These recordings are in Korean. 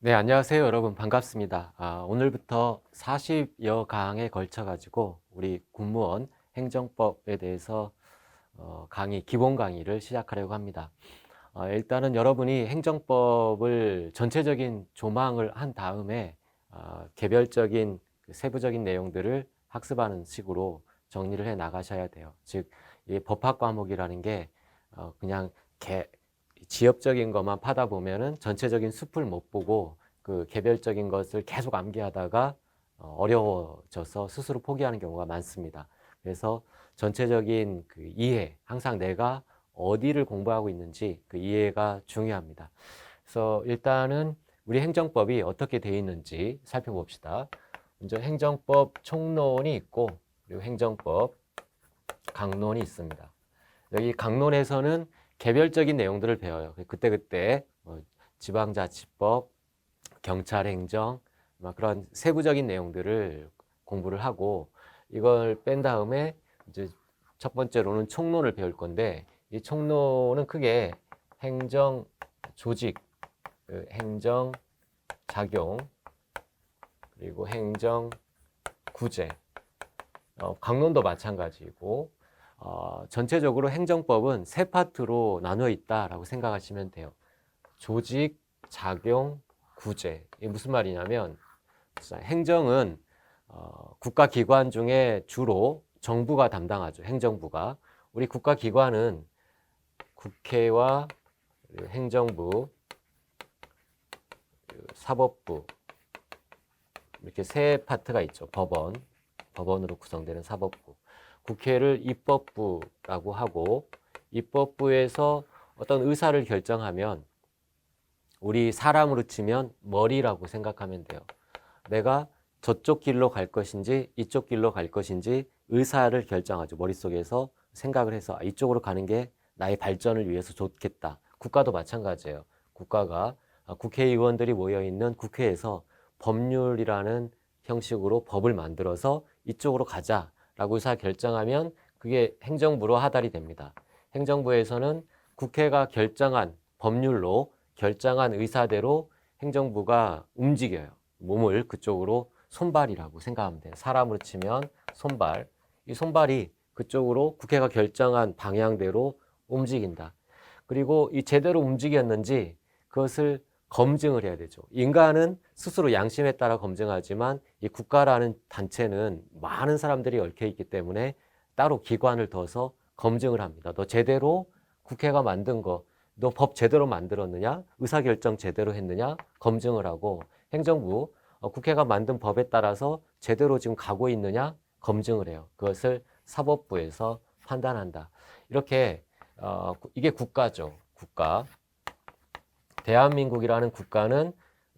네, 안녕하세요, 여러분. 반갑습니다. 오늘부터 40여 강에 걸쳐 가지고 우리 공무원 행정법에 대해서 강의, 기본 강의를 시작하려고 합니다. 일단은 여러분이 행정법을 전체적인 조망을 한 다음에 개별적인 그 세부적인 내용들을 학습하는 식으로 정리를 해 나가셔야 돼요. 즉, 이 법학 과목이라는 게 그냥 지엽적인 것만 파다 보면은 전체적인 숲을 못 보고 그 개별적인 것을 계속 암기하다가 어려워져서 스스로 포기하는 경우가 많습니다. 그래서 전체적인 그 이해, 항상 내가 어디를 공부하고 있는지 그 이해가 중요합니다. 그래서 일단은 우리 행정법이 어떻게 되어 있는지 살펴봅시다. 먼저 행정법 총론이 있고, 그리고 행정법 강론이 있습니다. 여기 강론에서는 개별적인 내용들을 배워요. 그때그때 지방자치법, 경찰행정, 그런 세부적인 내용들을 공부를 하고, 이걸 뺀 다음에 이제 첫 번째로는 총론을 배울 건데, 이 총론은 크게 행정 조직, 행정 작용, 그리고 행정 구제, 강론도 마찬가지고, 전체적으로 행정법은 세 파트로 나누어 있다라고 생각하시면 돼요. 조직, 작용, 구제. 이게 무슨 말이냐면 행정은 국가기관 중에 주로 정부가 담당하죠. 행정부가. 우리 국가기관은 국회와 행정부, 사법부 이렇게 세 파트가 있죠. 법원으로 구성되는 사법부. 국회를 입법부라고 하고, 입법부에서 어떤 의사를 결정하면 우리 사람으로 치면 머리라고 생각하면 돼요. 내가 저쪽 길로 갈 것인지 이쪽 길로 갈 것인지 의사를 결정하죠. 머릿속에서 생각을 해서 이쪽으로 가는 게 나의 발전을 위해서 좋겠다. 국가도 마찬가지예요. 국가가 국회의원들이 모여있는 국회에서 법률이라는 형식으로 법을 만들어서 이쪽으로 가자라고 의사 결정하면 그게 행정부로 하달이 됩니다. 행정부에서는 국회가 결정한 법률로 결정한 의사대로 행정부가 움직여요. 몸을 그쪽으로 손발이라고 생각하면 돼요. 사람으로 치면 손발. 이 손발이 그쪽으로 국회가 결정한 방향대로 움직인다. 그리고 이 제대로 움직였는지 그것을 검증을 해야 되죠. 인간은 스스로 양심에 따라 검증하지만 이 국가라는 단체는 많은 사람들이 얽혀 있기 때문에 따로 기관을 둬서 검증을 합니다. 너 제대로 국회가 만든 거, 너 법 제대로 만들었느냐? 의사결정 제대로 했느냐? 검증을 하고 행정부, 국회가 만든 법에 따라서 제대로 지금 가고 있느냐? 검증을 해요. 그것을 사법부에서 판단한다. 이렇게 이게 국가죠. 국가. 대한민국이라는 국가는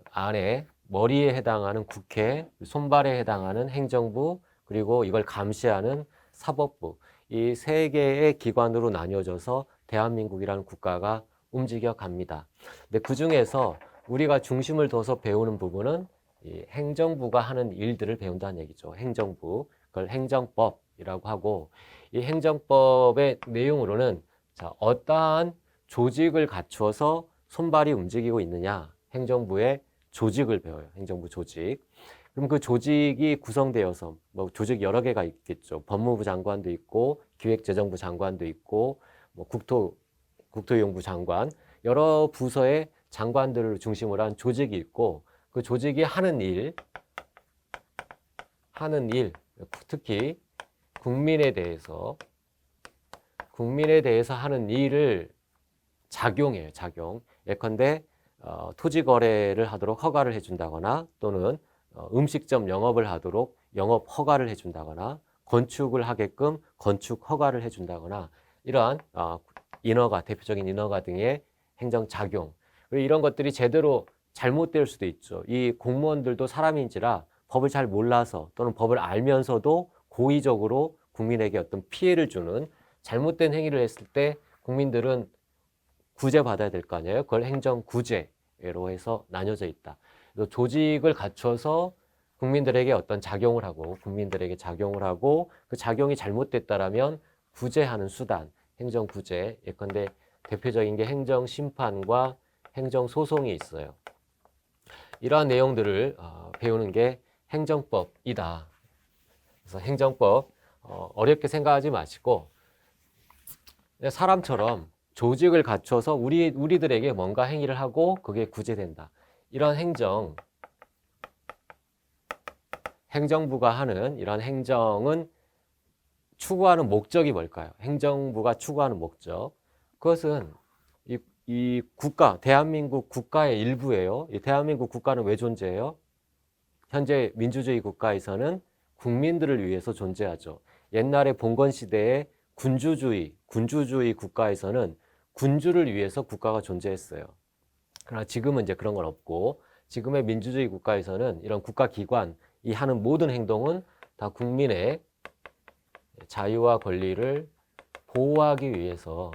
안에 머리에 해당하는 국회, 손발에 해당하는 행정부, 그리고 이걸 감시하는 사법부. 이 세 개의 기관으로 나뉘어져서 대한민국이라는 국가가 움직여 갑니다. 근데 그 중에서 우리가 중심을 둬서 배우는 부분은 이 행정부가 하는 일들을 배운다는 얘기죠. 행정부. 그걸 행정법이라고 하고, 이 행정법의 내용으로는 자, 어떠한 조직을 갖추어서 손발이 움직이고 있느냐. 행정부의 조직을 배워요. 행정부 조직. 그럼 그 조직이 구성되어서 뭐 조직 여러 개가 있겠죠. 법무부 장관도 있고 기획재정부 장관도 있고 뭐 국토교통부 장관 여러 부서의 장관들을 중심으로 한 조직이 있고 그 조직이 하는 일 특히 국민에 대해서 하는 일을 작용해요. 작용. 예컨대 토지 거래를 하도록 허가를 해준다거나 또는 음식점 영업을 하도록 영업 허가를 해준다거나 건축을 하게끔 건축 허가를 해준다거나 이러한 대표적인 인허가 등의 행정작용 그리고 이런 것들이 제대로 잘못될 수도 있죠. 이 공무원들도 사람인지라 법을 잘 몰라서 또는 법을 알면서도 고의적으로 국민에게 어떤 피해를 주는 잘못된 행위를 했을 때 국민들은 구제받아야 될 거 아니에요. 그걸 행정구제로 해서 나뉘어져 있다. 조직을 갖춰서 국민들에게 어떤 작용을 하고 국민들에게 작용을 하고 그 작용이 잘못됐다라면 구제하는 수단, 행정구제. 예컨대 대표적인 게 행정심판과 행정소송이 있어요. 이러한 내용들을 배우는 게 행정법이다. 그래서 행정법 어렵게 생각하지 마시고 사람처럼 조직을 갖춰서 우리들에게 뭔가 행위를 하고 그게 구제된다. 이런 행정부가 하는 이런 행정은 추구하는 목적이 뭘까요? 행정부가 추구하는 목적. 그것은 이 국가, 대한민국 국가의 일부예요. 이 대한민국 국가는 왜 존재해요? 현재 민주주의 국가에서는 국민들을 위해서 존재하죠. 옛날에 봉건 시대에 군주주의 국가에서는 군주를 위해서 국가가 존재했어요. 그러나 지금은 이제 그런 건 없고, 지금의 민주주의 국가에서는 이런 국가기관이 하는 모든 행동은 다 국민의 자유와 권리를 보호하기 위해서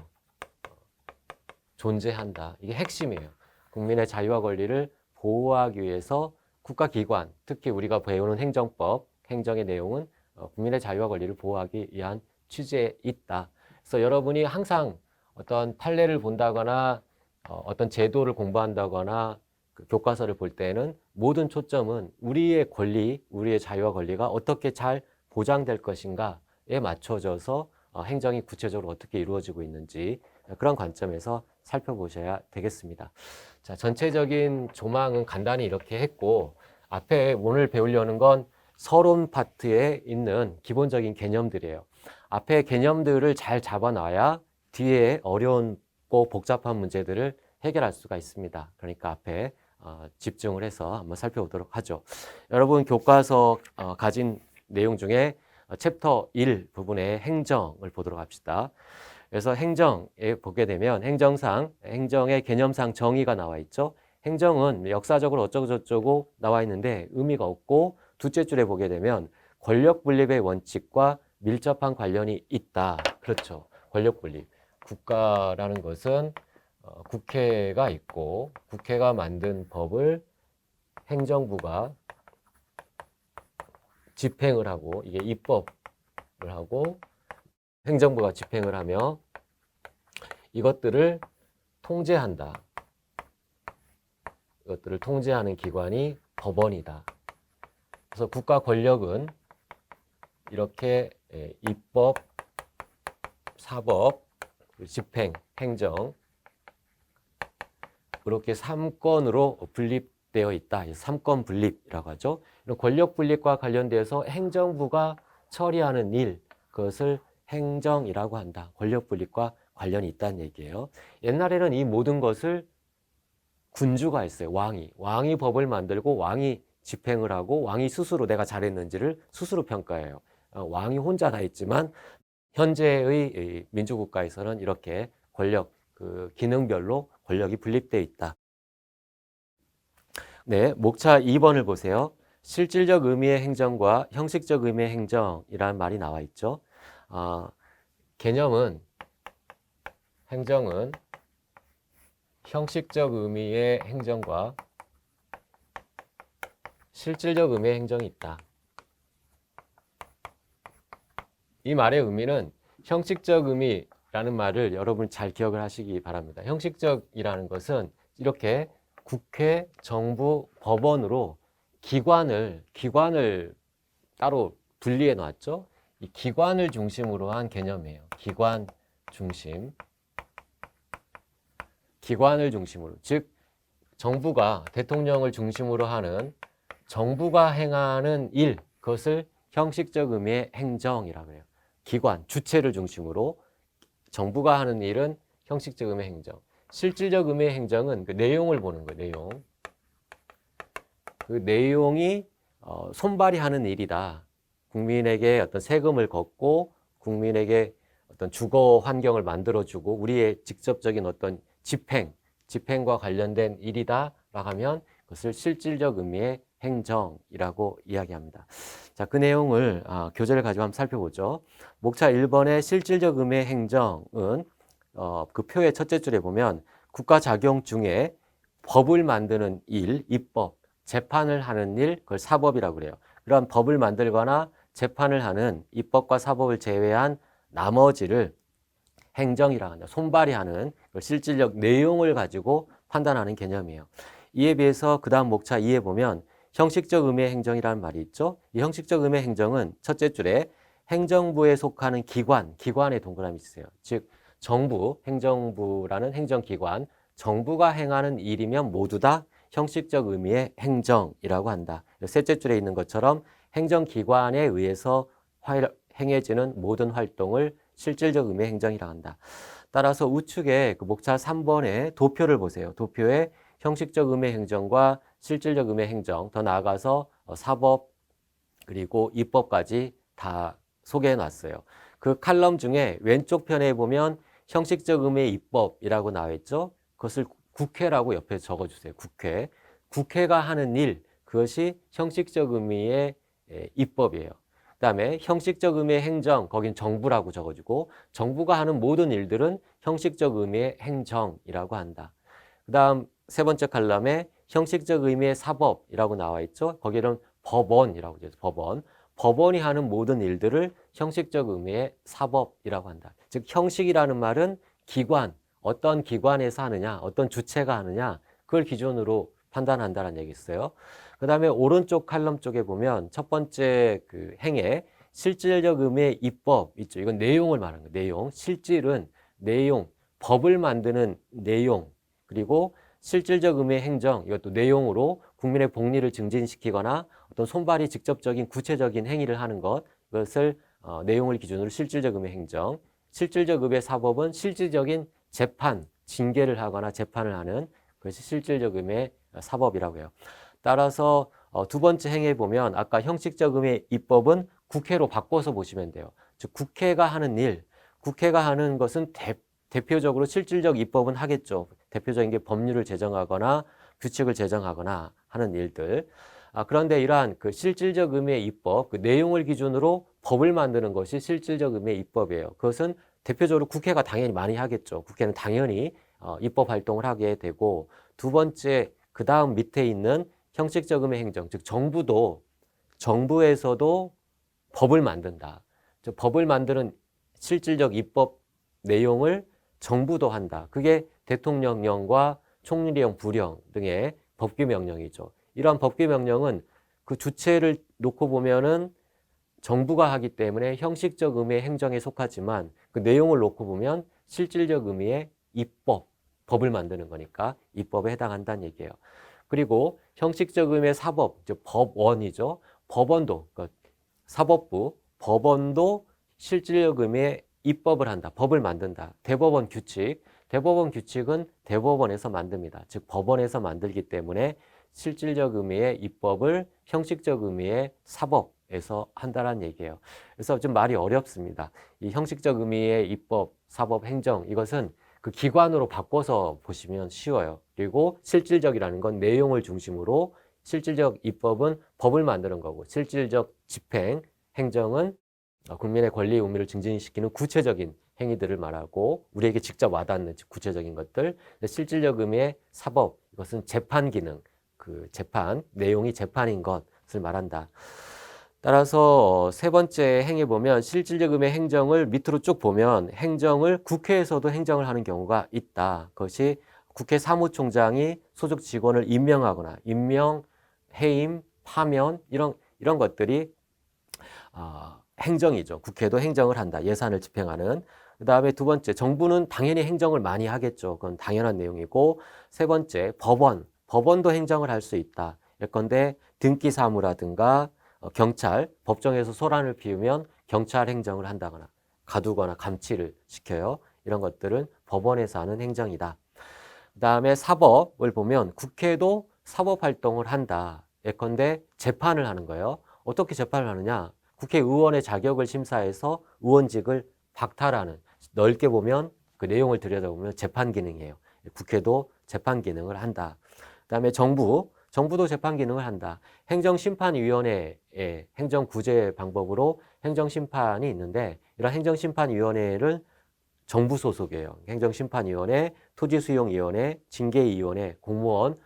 존재한다. 이게 핵심이에요. 국민의 자유와 권리를 보호하기 위해서 국가기관, 특히 우리가 배우는 행정법, 행정의 내용은 국민의 자유와 권리를 보호하기 위한 취지에 있다. 그래서 여러분이 항상 어떤 판례를 본다거나 어떤 제도를 공부한다거나 그 교과서를 볼 때는 모든 초점은 우리의 권리, 우리의 자유와 권리가 어떻게 잘 보장될 것인가에 맞춰져서 행정이 구체적으로 어떻게 이루어지고 있는지 그런 관점에서 살펴보셔야 되겠습니다. 자, 전체적인 조망은 간단히 이렇게 했고, 앞에 오늘 배우려는 건 서론 파트에 있는 기본적인 개념들이에요. 앞에 개념들을 잘 잡아놔야 뒤에 어려운고 복잡한 문제들을 해결할 수가 있습니다. 그러니까 앞에 집중을 해서 한번 살펴보도록 하죠. 여러분 교과서 가진 내용 중에 챕터 1 부분의 행정을 보도록 합시다. 그래서 행정에 보게 되면 행정의 개념상 정의가 나와 있죠. 행정은 역사적으로 어쩌고 저쩌고 나와 있는데 의미가 없고, 둘째 줄에 보게 되면 권력 분립의 원칙과 밀접한 관련이 있다. 그렇죠. 권력 분립. 국가라는 것은 국회가 있고, 국회가 만든 법을 행정부가 집행을 하고, 이게 입법을 하고, 행정부가 집행을 하며 이것들을 통제한다. 이것들을 통제하는 기관이 법원이다. 그래서 국가 권력은 이렇게 입법, 사법, 집행, 행정 이렇게 3권으로 분립되어 있다. 3권 분립이라고 하죠. 이런 권력 분립과 관련돼서 행정부가 처리하는 일, 그것을 행정이라고 한다. 권력 분립과 관련이 있다는 얘기예요. 옛날에는 이 모든 것을 군주가 했어요. 왕이 법을 만들고 왕이 집행을 하고 왕이 스스로 내가 잘했는지를 스스로 평가해요. 왕이 혼자 다 했지만 현재의 민주국가에서는 이렇게 권력, 그 기능별로 권력이 분립되어 있다. 네, 목차 2번을 보세요. 실질적 의미의 행정과 형식적 의미의 행정이라는 말이 나와 있죠. 행정은 형식적 의미의 행정과 실질적 의미의 행정이 있다. 이 말의 의미는 형식적 의미라는 말을 여러분 잘 기억을 하시기 바랍니다. 형식적이라는 것은 이렇게 국회, 정부, 법원으로 기관을 따로 분리해 놨죠. 이 기관을 중심으로 한 개념이에요. 기관을 중심으로. 즉 정부가 대통령을 중심으로 하는 정부가 행하는 일, 그것을 형식적 의미의 행정이라고 해요. 기관, 주체를 중심으로 정부가 하는 일은 형식적 의미의 행정. 실질적 의미의 행정은 그 내용을 보는 거예요. 내용. 그 내용이 손발이 하는 일이다. 국민에게 어떤 세금을 걷고 국민에게 어떤 주거 환경을 만들어주고 우리의 직접적인 어떤 집행과 관련된 일이다라고 하면 그것을 실질적 의미의 행정이라고 이야기합니다. 자, 그 내용을 교재를 가지고 한번 살펴보죠. 목차 1번의 실질적 의미의 행정은 그 표의 첫째 줄에 보면 국가 작용 중에 법을 만드는 일, 입법, 재판을 하는 일, 그걸 사법이라고 그래요. 그런 법을 만들거나 재판을 하는 입법과 사법을 제외한 나머지를 행정이라고 한다. 손발이 하는 실질적 내용을 가지고 판단하는 개념이에요. 이에 비해서 그 다음 목차 2에 보면 형식적 의미의 행정이라는 말이 있죠. 이 형식적 의미의 행정은 첫째 줄에 행정부에 속하는 기관의 동그라미 있어요. 즉 정부, 행정부라는 행정기관, 정부가 행하는 일이면 모두 다 형식적 의미의 행정이라고 한다. 셋째 줄에 있는 것처럼 행정기관에 의해서 행해지는 모든 활동을 실질적 의미의 행정이라고 한다. 따라서 우측에 그 목차 3번의 도표를 보세요. 도표에 형식적 의미의 행정과 실질적 의미의 행정, 더 나아가서 사법 그리고 입법까지 다 소개해 놨어요. 그 칼럼 중에 왼쪽 편에 보면 형식적 의미의 입법이라고 나와 있죠. 그것을 국회라고 옆에 적어주세요. 국회가 하는 일, 그것이 형식적 의미의 입법이에요. 그 다음에 형식적 의미의 행정, 거긴 정부라고 적어주고 정부가 하는 모든 일들은 형식적 의미의 행정이라고 한다. 그 다음 세 번째 칼럼에 형식적 의미의 사법이라고 나와 있죠. 거기는 법원이라고 되어 있어요. 법원이 하는 모든 일들을 형식적 의미의 사법이라고 한다. 즉 형식이라는 말은 기관, 어떤 기관에서 하느냐, 어떤 주체가 하느냐, 그걸 기준으로 판단한다는 얘기 있어요. 그 다음에 오른쪽 칼럼 쪽에 보면 첫 번째 그 행에 실질적 의미의 입법 있죠. 이건 내용을 말하는 거예요. 내용. 실질은 내용, 법을 만드는 내용, 그리고 실질적 의미의 행정, 이것도 내용으로 국민의 복리를 증진시키거나 어떤 손발이 직접적인 구체적인 행위를 하는 것, 이것을 내용을 기준으로 실질적 의미의 행정, 실질적 의미의 사법은 실질적인 재판, 징계를 하거나 재판을 하는 그것이 실질적 의미의 사법이라고 해요. 따라서 두 번째 행에 보면 아까 형식적 의미의 입법은 국회로 바꿔서 보시면 돼요. 즉 국회가 하는 일, 국회가 하는 것은 대표적으로 실질적 입법은 하겠죠. 대표적인 게 법률을 제정하거나 규칙을 제정하거나 하는 일들. 그런데 이러한 그 실질적 의미의 입법, 그 내용을 기준으로 법을 만드는 것이 실질적 의미의 입법이에요. 그것은 대표적으로 국회가 당연히 많이 하겠죠. 국회는 당연히 입법 활동을 하게 되고, 두 번째 그 다음 밑에 있는 형식적 의미의 행정, 즉 정부에서도 법을 만든다. 즉 법을 만드는 실질적 입법 내용을 정부도 한다. 그게 대통령령과 총리령, 부령 등의 법규명령이죠. 이러한 법규명령은 그 주체를 놓고 보면은 정부가 하기 때문에 형식적 의미의 행정에 속하지만 그 내용을 놓고 보면 실질적 의미의 입법, 법을 만드는 거니까 입법에 해당한다는 얘기예요. 그리고 형식적 의미의 사법, 즉 법원이죠. 법원도, 그러니까 사법부, 법원도 실질적 의미의 입법을 한다. 법을 만든다. 대법원 규칙은 대법원에서 만듭니다. 즉 법원에서 만들기 때문에 실질적 의미의 입법을 형식적 의미의 사법에서 한다는 얘기예요. 그래서 좀 말이 어렵습니다. 이 형식적 의미의 입법, 사법, 행정 이것은 그 기관으로 바꿔서 보시면 쉬워요. 그리고 실질적이라는 건 내용을 중심으로, 실질적 입법은 법을 만드는 거고, 실질적 집행, 행정은 국민의 권리 의무를 증진시키는 구체적인 행위들을 말하고 우리에게 직접 와닿는 구체적인 것들. 실질적 의미의 사법, 이것은 재판 기능, 그 재판, 내용이 재판인 것을 말한다. 따라서 세 번째 행에 보면 실질적 의미의 행정을 밑으로 쭉 보면 행정을 국회에서도 행정을 하는 경우가 있다. 그것이 국회 사무총장이 소속 직원을 임명하거나 해임, 파면 이런 것들이 행정이죠. 국회도 행정을 한다. 예산을 집행하는. 그 다음에 두 번째, 정부는 당연히 행정을 많이 하겠죠. 그건 당연한 내용이고, 세 번째, 법원도 행정을 할 수 있다. 예컨대 등기사무라든가 경찰, 법정에서 소란을 피우면 경찰 행정을 한다거나 가두거나 감치를 시켜요. 이런 것들은 법원에서 하는 행정이다. 그 다음에 사법을 보면 국회도 사법활동을 한다. 예컨대 재판을 하는 거예요. 어떻게 재판을 하느냐? 국회의원의 자격을 심사해서 의원직을 박탈하는, 넓게 보면 그 내용을 들여다보면 재판 기능이에요. 국회도 재판 기능을 한다. 그다음에 정부도 재판 기능을 한다. 행정심판위원회의 행정구제 방법으로 행정심판이 있는데 이런 행정심판위원회를 정부 소속이에요. 행정심판위원회, 토지수용위원회, 징계위원회, 공무원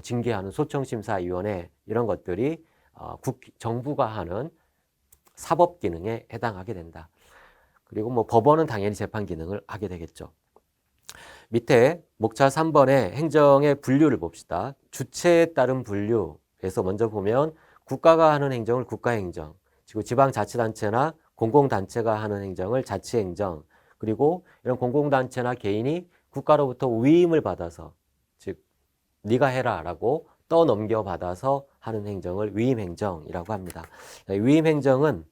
징계하는 소청심사위원회 이런 것들이 정부가 하는 사법 기능에 해당하게 된다. 그리고 뭐 법원은 당연히 재판 기능을 하게 되겠죠. 밑에 목차 3번의 행정의 분류를 봅시다. 주체에 따른 분류에서 먼저 보면 국가가 하는 행정을 국가행정, 그리고 지방자치단체나 공공단체가 하는 행정을 자치행정, 그리고 이런 공공단체나 개인이 국가로부터 위임을 받아서, 즉 네가 해라 라고 떠넘겨 받아서 하는 행정을 위임행정이라고 합니다. 위임행정은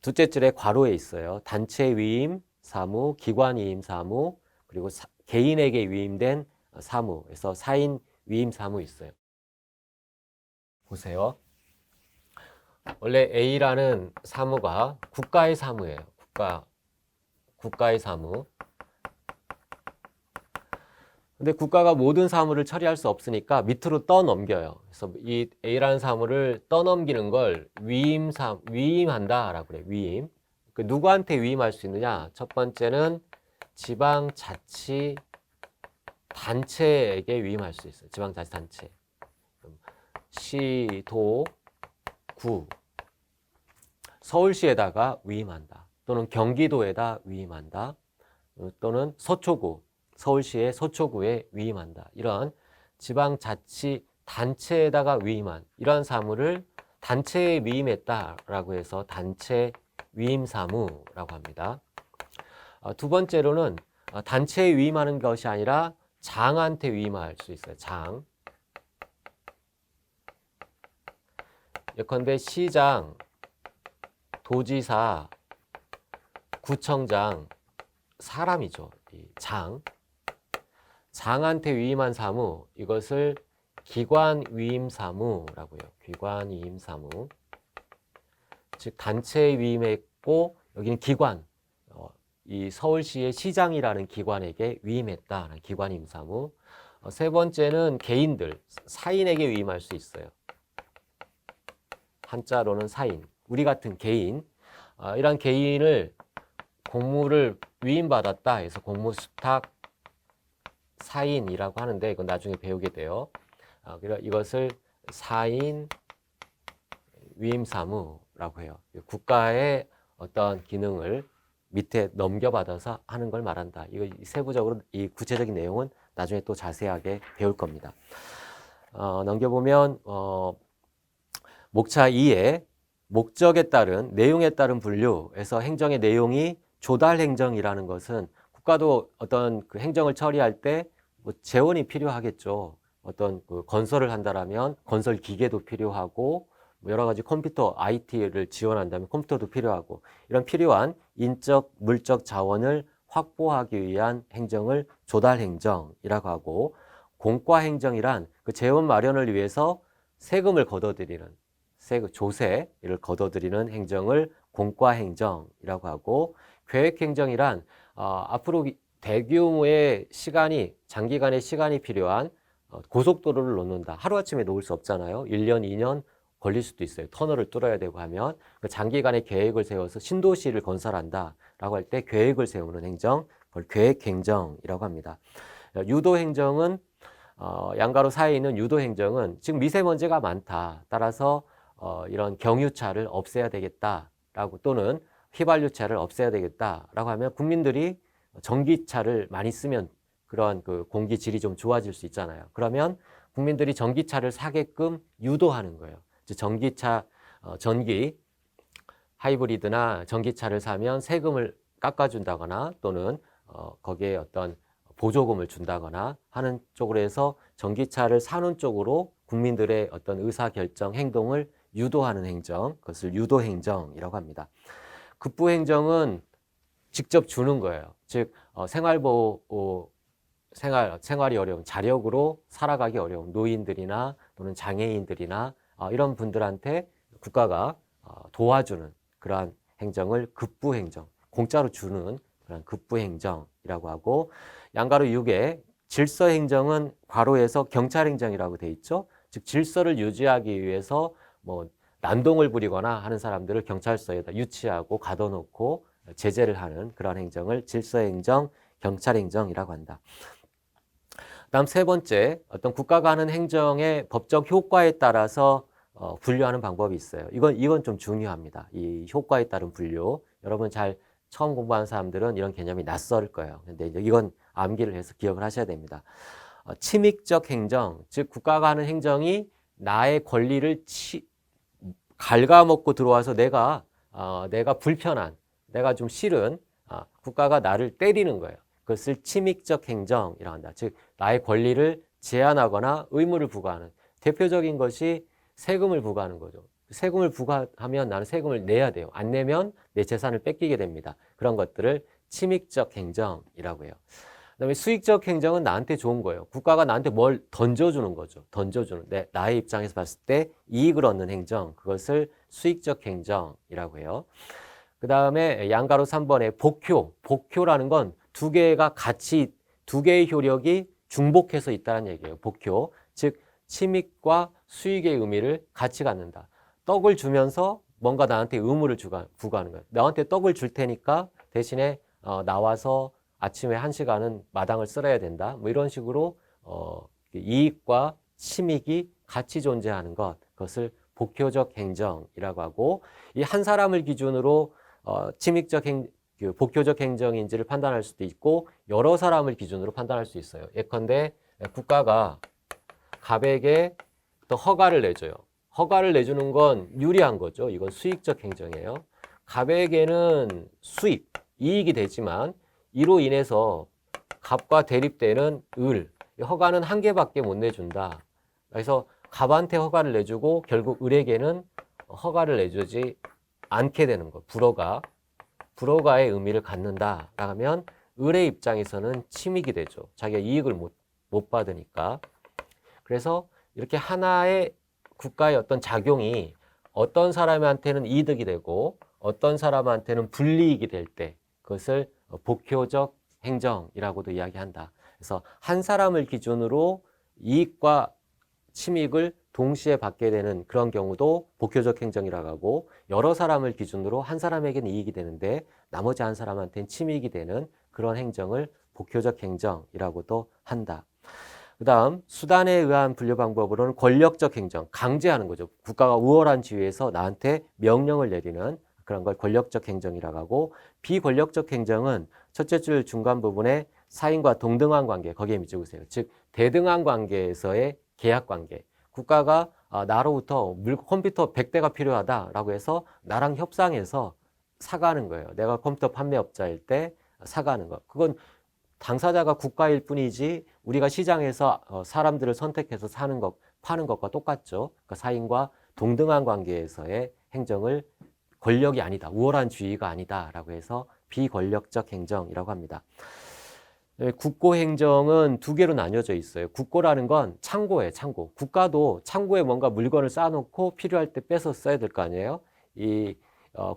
둘째 줄에 괄호에 있어요. 단체 위임 사무, 기관 위임 사무, 그리고 개인에게 위임된 사무에서 사인 위임 사무 있어요. 보세요. 원래 A라는 사무가 국가의 사무예요. 국가의 사무. 근데 국가가 모든 사무를 처리할 수 없으니까 밑으로 떠넘겨요. 그래서 이 A라는 사무를 떠넘기는 걸 위임한다라고 그래요. 위임. 그 누구한테 위임할 수 있느냐? 첫 번째는 지방자치단체에게 위임할 수 있어요. 지방자치단체. 시, 도, 구. 서울시에다가 위임한다. 또는 경기도에다 위임한다. 또는 서초구. 서울시의 서초구에 위임한다. 이런 지방자치단체에다가 위임한 이런 사무를 단체에 위임했다라고 해서 단체 위임사무라고 합니다. 두 번째로는 단체에 위임하는 것이 아니라 장한테 위임할 수 있어요. 장. 예컨대 시장, 도지사, 구청장, 사람이죠. 이 장. 장한테 위임한 사무, 이것을 기관 위임 사무라고 해요. 기관 위임 사무. 즉 단체에 위임했고 여기는 기관, 이 서울시의 시장이라는 기관에게 위임했다는 기관 위임 사무. 세 번째는 개인들, 사인에게 위임할 수 있어요. 한자로는 사인, 우리 같은 개인. 이런 개인을 공무를 위임받았다 해서 공무수탁 사인이라고 하는데 이건 나중에 배우게 돼요. 이것을 사인 위임사무라고 해요. 국가의 어떤 기능을 밑에 넘겨받아서 하는 걸 말한다. 이거 세부적으로 이 구체적인 내용은 나중에 또 자세하게 배울 겁니다. 넘겨보면 목차 2에 목적에 따른 내용에 따른 분류에서 행정의 내용이 조달행정이라는 것은 국가도 어떤 그 행정을 처리할 때 뭐 재원이 필요하겠죠. 어떤 그 건설을 한다라면 건설 기계도 필요하고 뭐 여러 가지 컴퓨터 IT를 지원한다면 컴퓨터도 필요하고 이런 필요한 인적 물적 자원을 확보하기 위한 행정을 조달행정이라고 하고 공과행정이란 그 재원 마련을 위해서 세금을 걷어들이는 조세를 걷어들이는 행정을 공과행정이라고 하고 계획행정이란 앞으로 대규모의 시간이 장기간의 시간이 필요한 고속도로를 놓는다. 하루아침에 놓을 수 없잖아요. 1년, 2년 걸릴 수도 있어요. 터널을 뚫어야 되고 하면 장기간의 계획을 세워서 신도시를 건설한다라고 할 때 계획을 세우는 행정, 그걸 계획행정이라고 합니다. 유도행정은 양가로 사이에 있는 유도행정은 지금 미세먼지가 많다. 따라서 이런 경유차를 없애야 되겠다라고 또는 휘발유차를 없애야 되겠다라고 하면 국민들이 전기차를 많이 쓰면 그런 그 공기 질이 좀 좋아질 수 있잖아요. 그러면 국민들이 전기차를 사게끔 유도하는 거예요. 전기차, 전기 하이브리드나 전기차를 사면 세금을 깎아준다거나 또는 거기에 어떤 보조금을 준다거나 하는 쪽으로 해서 전기차를 사는 쪽으로 국민들의 어떤 의사결정, 행동을 유도하는 행정, 그것을 유도행정이라고 합니다. 급부행정은 직접 주는 거예요. 즉 생활이 어려운 자력으로 살아가기 어려운 노인들이나 또는 장애인들이나 이런 분들한테 국가가 도와주는 그러한 행정을 급부행정, 공짜로 주는 그런 급부행정이라고 하고 양가로 6에 질서행정은 괄호에서 경찰행정이라고 돼 있죠. 즉 질서를 유지하기 위해서 뭐 난동을 부리거나 하는 사람들을 경찰서에다 유치하고 가둬놓고 제재를 하는 그런 행정을 질서행정, 경찰행정이라고 한다. 다음 세 번째, 어떤 국가가 하는 행정의 법적 효과에 따라서 분류하는 방법이 있어요. 이건 좀 중요합니다. 이 효과에 따른 분류. 여러분 잘 처음 공부하는 사람들은 이런 개념이 낯설 거예요. 근데 이제 이건 암기를 해서 기억을 하셔야 됩니다. 침익적 행정, 즉 국가가 하는 행정이 나의 권리를 갉아먹고 들어와서 내가 불편한, 내가 좀 싫은 국가가 나를 때리는 거예요. 그것을 침익적 행정이라고 한다. 즉 나의 권리를 제한하거나 의무를 부과하는 대표적인 것이 세금을 부과하는 거죠. 세금을 부과하면 나는 세금을 내야 돼요. 안 내면 내 재산을 뺏기게 됩니다. 그런 것들을 침익적 행정이라고 해요. 그다음에 수익적 행정은 나한테 좋은 거예요. 국가가 나한테 뭘 던져주는 거죠. 던져주는. 나의 입장에서 봤을 때 이익을 얻는 행정, 그것을 수익적 행정이라고 해요. 그 다음에 양가로 3번에 복효. 복효라는 건 두 개가 같이, 두 개의 효력이 중복해서 있다는 얘기예요. 복효. 즉 침익과 수익의 의미를 같이 갖는다. 떡을 주면서 뭔가 나한테 의무를 부과하는 거예요. 너한테 떡을 줄 테니까 대신에 나와서 아침에 1시간은 마당을 쓸어야 된다. 뭐 이런 식으로 이익과 침익이 같이 존재하는 것, 그것을 복효적 행정이라고 하고, 이 한 사람을 기준으로 복효적 행정인지를 판단할 수도 있고 여러 사람을 기준으로 판단할 수 있어요. 예컨대 국가가 갑에게 또 허가를 내줘요. 허가를 내주는 건 유리한 거죠. 이건 수익적 행정이에요. 갑에게는 수익, 이익이 되지만 이로 인해서 갑과 대립되는 을, 허가는 한 개밖에 못 내준다. 그래서 갑한테 허가를 내주고 결국 을에게는 허가를 내주지 않게 되는 거. 불허가의 의미를 갖는다. 라면 을의 입장에서는 침익이 되죠. 자기가 이익을 못 받으니까. 그래서 이렇게 하나의 국가의 어떤 작용이 어떤 사람한테는 이득이 되고 어떤 사람한테는 불이익이 될 때 그것을 복효적 행정이라고도 이야기한다. 그래서 한 사람을 기준으로 이익과 침익을 동시에 받게 되는 그런 경우도 복효적 행정이라고 하고, 여러 사람을 기준으로 한 사람에게는 이익이 되는데 나머지 한 사람한테는 침익이 되는 그런 행정을 복효적 행정이라고도 한다. 그 다음 수단에 의한 분류 방법으로는 권력적 행정, 강제하는 거죠. 국가가 우월한 지위에서 나한테 명령을 내리는 그런 걸 권력적 행정이라고 하고, 비권력적 행정은 첫째 줄 중간 부분에 사인과 동등한 관계, 거기에 밑줄으세요. 즉 대등한 관계에서의 계약 관계. 국가가 나로부터 컴퓨터 100대가 필요하다라고 해서 나랑 협상해서 사가는 거예요. 내가 컴퓨터 판매업자일 때 사가는 거. 그건 당사자가 국가일 뿐이지 우리가 시장에서 사람들을 선택해서 사는 것, 파는 것과 똑같죠. 그러니까 사인과 동등한 관계에서의 행정을 권력이 아니다, 우월한 지위가 아니다라고 해서 비권력적 행정이라고 합니다. 국고행정은 두 개로 나뉘어져 있어요. 국고라는 건 창고예요, 창고. 국가도 창고에 뭔가 물건을 쌓아놓고 필요할 때 빼서 써야 될 거 아니에요. 이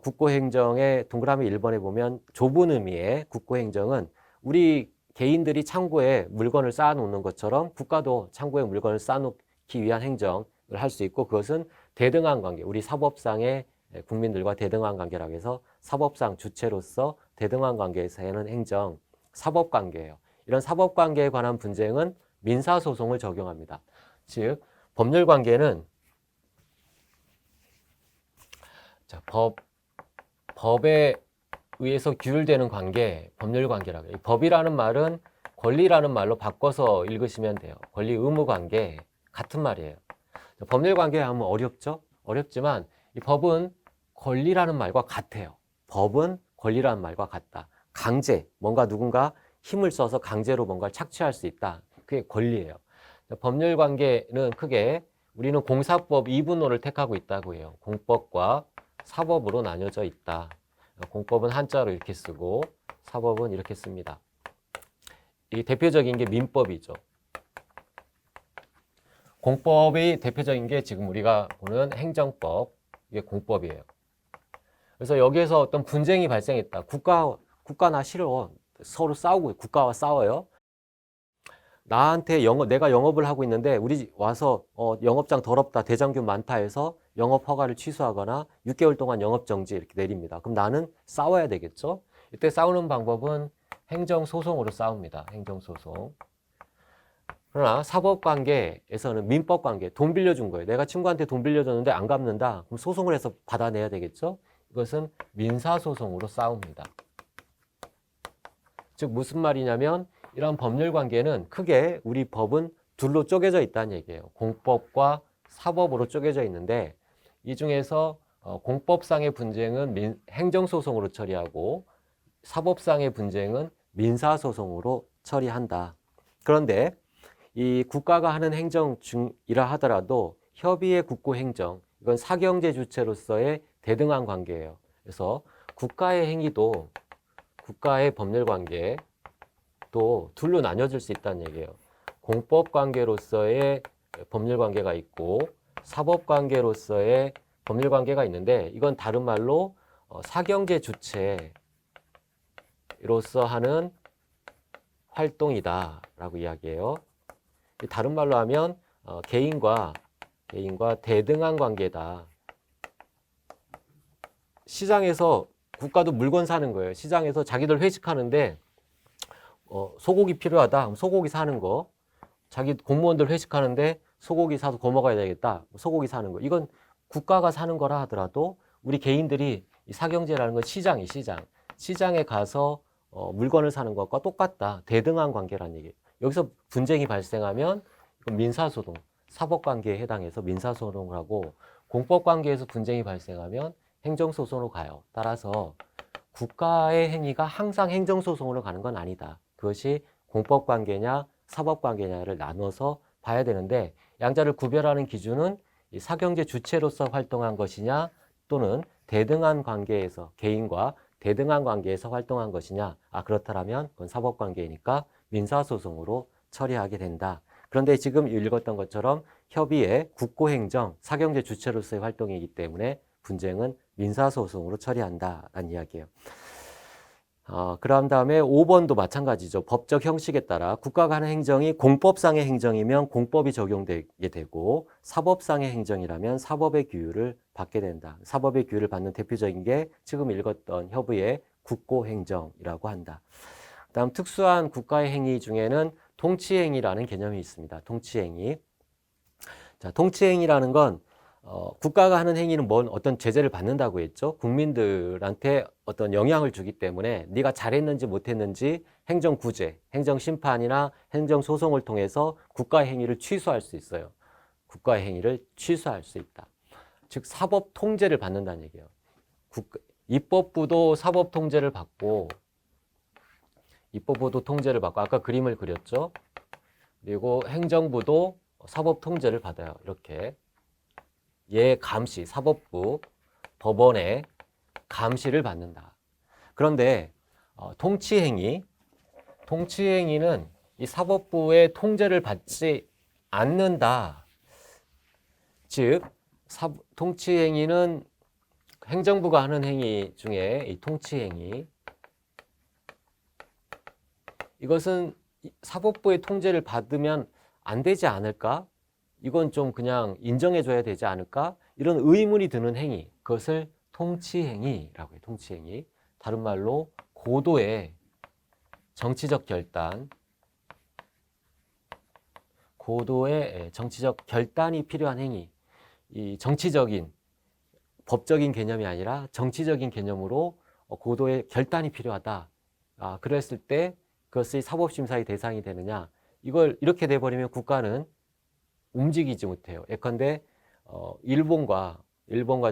국고행정의 동그라미 1번에 보면 좁은 의미의 국고행정은 우리 개인들이 창고에 물건을 쌓아놓는 것처럼 국가도 창고에 물건을 쌓아놓기 위한 행정을 할 수 있고, 그것은 대등한 관계, 우리 사법상의 국민들과 대등한 관계라고 해서 사법상 주체로서 대등한 관계에서 하는 행정, 사법관계예요. 이런 사법관계에 관한 분쟁은 민사소송을 적용합니다. 즉 법률관계는 법에 의해서 규율되는 관계, 법률관계라고 해요. 법이라는 말은 권리라는 말로 바꿔서 읽으시면 돼요. 권리 의무 관계 같은 말이에요. 법률관계 하면 어렵죠? 어렵지만 이 법은 권리라는 말과 같아요. 법은 권리라는 말과 같다. 강제, 뭔가 누군가 힘을 써서 강제로 뭔가를 착취할 수 있다. 그게 권리예요. 법률관계는 크게 우리는 공사법 2분호를 택하고 있다고 해요. 공법과 사법으로 나뉘어져 있다. 공법은 한자로 이렇게 쓰고 사법은 이렇게 씁니다. 이 대표적인 게 민법이죠. 공법이 대표적인 게 지금 우리가 보는 행정법, 이게 공법이에요. 그래서 여기에서 어떤 분쟁이 발생했다. 국가 나 싫어. 서로 싸우고 국가와 싸워요. 나한테 내가 영업을 하고 있는데 우리 와서 영업장 더럽다, 대장균 많다 해서 영업 허가를 취소하거나 6개월 동안 영업 정지 이렇게 내립니다. 그럼 나는 싸워야 되겠죠? 이때 싸우는 방법은 행정소송으로 싸웁니다. 행정소송. 그러나 사법관계에서는 민법관계, 돈 빌려준 거예요. 내가 친구한테 돈 빌려줬는데 안 갚는다. 그럼 소송을 해서 받아내야 되겠죠? 이것은 민사소송으로 싸웁니다. 즉 무슨 말이냐면 이런 법률 관계는 크게 우리 법은 둘로 쪼개져 있다는 얘기예요. 공법과 사법으로 쪼개져 있는데 이 중에서 공법상의 분쟁은 행정소송으로 처리하고 사법상의 분쟁은 민사소송으로 처리한다. 그런데 이 국가가 하는 행정 중이라 하더라도 협의의 국고행정, 이건 사경제 주체로서의 대등한 관계예요. 그래서 국가의 행위도 국가의 법률 관계 또 둘로 나뉘어질 수 있다는 얘기예요. 공법 관계로서의 법률 관계가 있고 사법 관계로서의 법률 관계가 있는데 이건 다른 말로 사경제 주체로서 하는 활동이다라고 이야기해요. 다른 말로 하면 개인과 대등한 관계다. 시장에서 국가도 물건 사는 거예요. 시장에서 자기들 회식하는데 소고기 필요하다. 그럼 소고기 사는 거. 자기 공무원들 회식하는데 소고기 사서 구워 먹어야 되겠다. 소고기 사는 거. 이건 국가가 사는 거라 하더라도 우리 개인들이 이 사경제라는 건 시장이 시장. 시장에 가서 물건을 사는 것과 똑같다. 대등한 관계라는 얘기예요. 여기서 분쟁이 발생하면 이건 민사소송, 사법관계에 해당해서 민사소송을 하고 공법관계에서 분쟁이 발생하면 행정소송으로 가요. 따라서 국가의 행위가 항상 행정소송으로 가는 건 아니다. 그것이 공법관계냐 사법관계냐를 나눠서 봐야 되는데 양자를 구별하는 기준은 이 사경제 주체로서 활동한 것이냐 또는 대등한 관계에서 개인과 대등한 관계에서 활동한 것이냐 그렇다면 그건 사법관계이니까 민사소송으로 처리하게 된다. 그런데 지금 읽었던 것처럼 협의의 국고행정, 사경제 주체로서의 활동이기 때문에 분쟁은 민사소송으로 처리한다라는 이야기예요. 그런 다음에 5번도 마찬가지죠. 법적 형식에 따라 국가가 하는 행정이 공법상의 행정이면 공법이 적용되게 되고 사법상의 행정이라면 사법의 규율을 받게 된다. 사법의 규율을 받는 대표적인 게 지금 읽었던 협의의 국고행정이라고 한다. 다음 특수한 국가의 행위 중에는 통치행위라는 개념이 있습니다. 통치행위. 자, 통치행위라는 건 국가가 하는 행위는 어떤 제재를 받는다고 했죠. 국민들한테 어떤 영향을 주기 때문에 네가 잘했는지 못했는지 행정구제, 행정심판이나 행정소송을 통해서 국가의 행위를 취소할 수 있어요. 국가의 행위를 취소할 수 있다. 즉 사법 통제를 받는다는 얘기예요. 입법부도 사법 통제를 받고 아까 그림을 그렸죠. 그리고 행정부도 사법 통제를 받아요. 이렇게. 감시, 사법부, 법원의 감시를 받는다. 그런데 통치행위는 이 사법부의 통제를 받지 않는다. 즉, 통치행위는 행정부가 하는 행위 중에 이 통치행위, 이것은 사법부의 통제를 받으면 안 되지 않을까? 이건 좀 그냥 인정해줘야 되지 않을까? 이런 의문이 드는 행위, 그것을 통치행위라고 해요. 통치행위. 다른 말로 고도의 정치적 결단이 필요한 행위. 이 정치적인, 법적인 개념이 아니라 정치적인 개념으로 고도의 결단이 필요하다. 그랬을 때 그것이 사법심사의 대상이 되느냐? 이걸 이렇게 돼버리면 국가는 움직이지 못해요. 예컨대 일본과